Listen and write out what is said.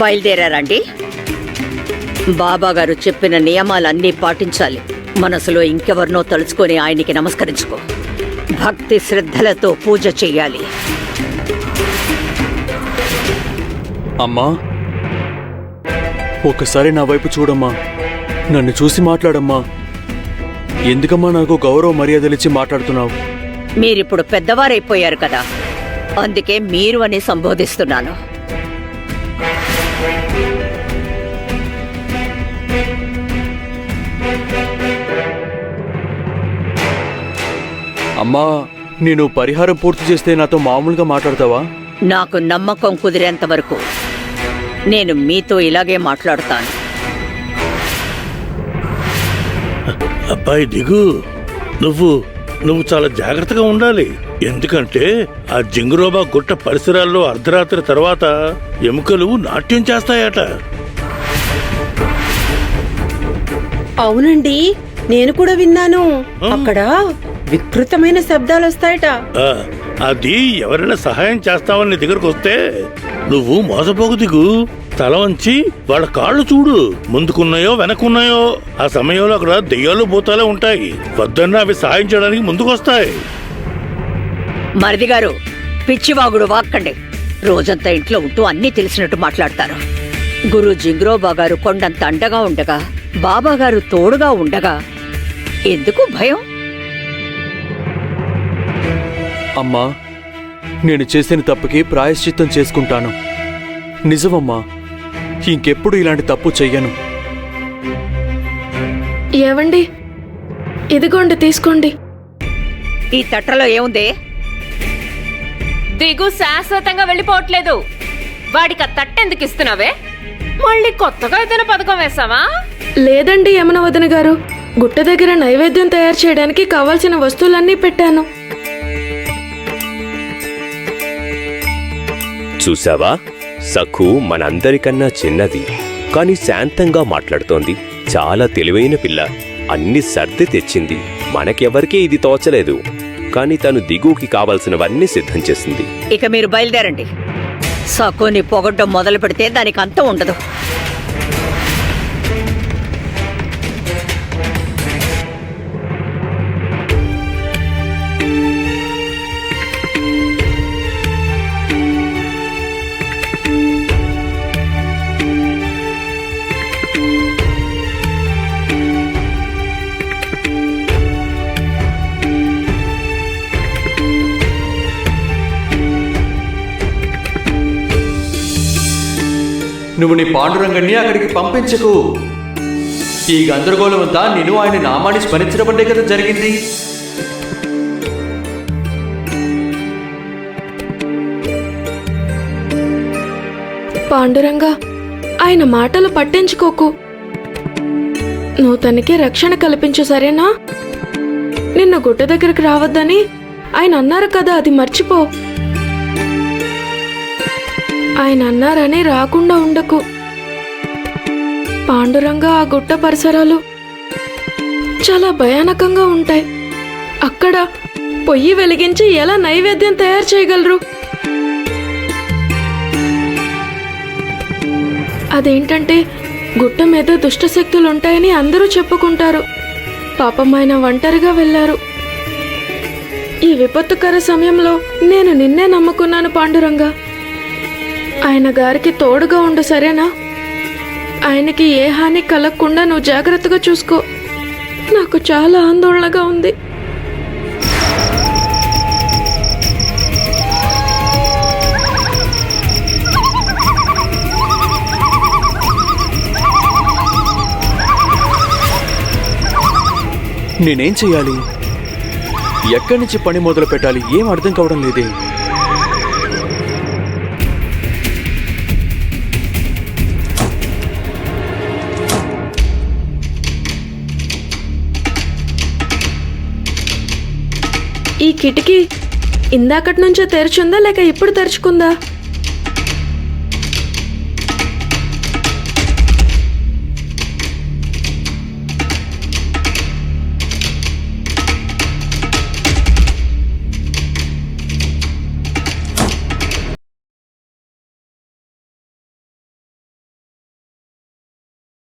బయలుదేరారండి. బాబాగారు చెప్పిన నియమాలన్నీ పాటించాలి. మనసులో ఇంకెవరినో తలుచుకొని ఆయనకి నమస్కరించుకో. భక్తి శ్రద్ధలతో పూజ చెయ్యాలి. అమ్మా, ఒకసారి నా వైపు చూడమ్మా. నన్ను చూసి మాట్లాడమ్మా. ఎందుకమ్మా నాకు గౌరవ మర్యాదలిచ్చి మాట్లాడుతున్నావు? మీరిప్పుడు పెద్దవారైపోయారు కదా, అందుకే మీరు అని సంబోధిస్తున్నాను. అమ్మా, నేను పరిహారం పూర్తి చేస్తే నాతో మామూలుగా మాట్లాడతావా? నాకు నమ్మకం కుదిరేంత వరకు నేను మీతో ఇలాగే మాట్లాడతాను. అబ్బాయి దిగు. నువ్వు చాలా జాగ్రత్తగా ఉండాలి. ఎందుకంటే ఆ జింగురోబా గుట్ట పరిసరాల్లో అర్ధరాత్రి తర్వాత ఎముకలు నాట్యం చేస్తాయట. అవునండి, నేను కూడా విన్నాను. అక్కడ వికృతమైన శబ్దాలు వస్తాయట. అది ఎవరైనా సహాయం చేస్తావని నీ దగ్గరకు వస్తే నువ్వు మోసపోకు దిగు. తల వంచి వాళ్ళ కాళ్ళు చూడు, ముందుకున్నాయో వెనక్కున్నాయో. ఆ సమయంలో అక్కడ దెయ్యాలు భూతాలే ఉంటాయి. వద్దన్నా అవి సహాయం చేయడానికి ముందుకొస్తాయి. మరిది గారు, పిచ్చివాగుడు వాక్కండి. రోజంతా ఇంట్లో ఉంటూ అన్నీ తెలిసినట్టు మాట్లాడతారు. గురు జింగ్రోబా గారు కొండంత అండగా ఉండగా, బాబాగారు తోడుగా ఉండగా ఎందుకు భయం? అమ్మా, నేను చేసిన తప్పుకి ప్రాయశ్చిత్తం చేసుకుంటాను. నిజమమ్మా, ఇంకెప్పుడు ఇలాంటి తప్పు చెయ్యను. ఏవండి, ఇదిగోండి తీసుకోండి. ఈ తట్టలో ఏముంది? దిగు శాశ్వతంగా వెళ్ళిపోవట్లేదు. వాడికి ఆ తట్టెందుకు ఇస్తున్నావే? మళ్ళీ కొత్తగా ఏదైనా పథకం వేసావా? లేదండి యమున వదిన గారు, గుట్ట దగ్గర నైవేద్యం తయారు చేయడానికి కావాల్సిన వస్తువులన్నీ పెట్టాను. చూసావా, సఖు మనందరికన్నా చిన్నది, కాని శాంతంగా మాట్లాడుతోంది. చాలా తెలివైన పిల్ల. అన్ని సర్ది తెచ్చింది. మనకెవరికీ ఇది తోచలేదు, కాని తను దిగుకి కావలసినవన్నీ సిద్ధం చేసింది. ఇక మీరు బయలుదేరండి. సకుని పొగడ్డం మొదలు పెడితే దానికి అంతం ఉండదు. నువ్వు నీ పాండురంగణ్ణి అక్కడికి పంపించకు. ఈ గందరగోళం అంతా నేను ఆయన నామాన్ని స్మరించడమంటే కదా జరిగింది. పాండురంగా, ఆయన మాటలు పట్టించుకోకు. నువ్వు తనకి రక్షణ కల్పించు, సరేనా? నిన్ను గుట్ట దగ్గరికి రావద్దని ఆయన అన్నారు కదా, అది మర్చిపో. ఆయన అన్నారని రాకుండా ఉండకు. పాండురంగా, ఆ గుట్ట పరిసరాలు చాలా భయానకంగా ఉంటాయి. అక్కడ పొయ్యి వెలిగించి ఎలా నైవేద్యం తయారు చేయగలరు? అదేంటంటే గుట్ట మీద దుష్టశక్తులు ఉంటాయని అందరూ చెప్పుకుంటారు. పాపం ఆయన ఒంటరిగా వెళ్లారు. ఈ విపత్తుకర సమయంలో నేను నిన్నే నమ్ముకున్నాను పాండురంగా. ఆయన గారికి తోడుగా ఉండు, సరేనా? ఆయనకి ఏ హాని కలగకుండా నువ్వు జాగ్రత్తగా చూసుకో. నాకు చాలా ఆందోళనగా ఉంది. నేనేం చెయ్యాలి? ఎక్కడి నుంచి పని మొదలు పెట్టాలి? ఏం అర్థం కావడం లేదే. ఈ కిటికీ ఇందాకటి నుంచో తెరుచుందా లేక ఇప్పుడు తెరుచుకుందా?